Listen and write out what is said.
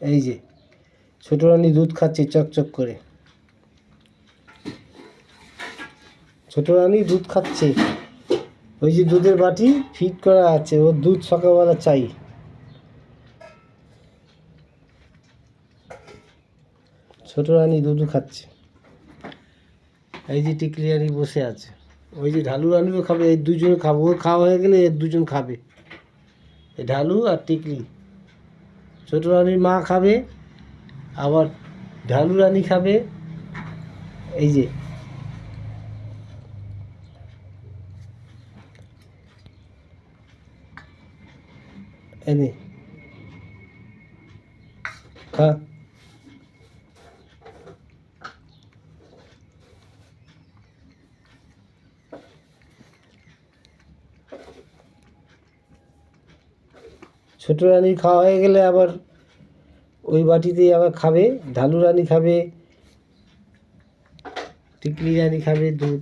এই যে ছোট রানী দুধ খাচ্ছে চকচক করে, ছোট রানী দুধ খাচ্ছে। ওই যে দুধের বাটি ফিট করা আছে, ওর দুধ সকালবেলা চাই। ছোট রানী দুধ খাচ্ছে। এই যে টিকলি রানী বসে আছে, ওই যে ঢালু রানীও খাবে, এই দুজন খাবে, ওর খাওয়া হয়ে গেলে এর দুজন খাবে, এই ঢালু আর টিকলি। ছোট রানীর মা খাবে, আবার ঢালু রানী খাবে। এই যে এনে খা। ছোট রানীর খাওয়া হয়ে গেলে আবার ওই বাটিতেই আবার খাবে, ঢালু রানী খাবে, টিকলি রানী খাবে দুধ।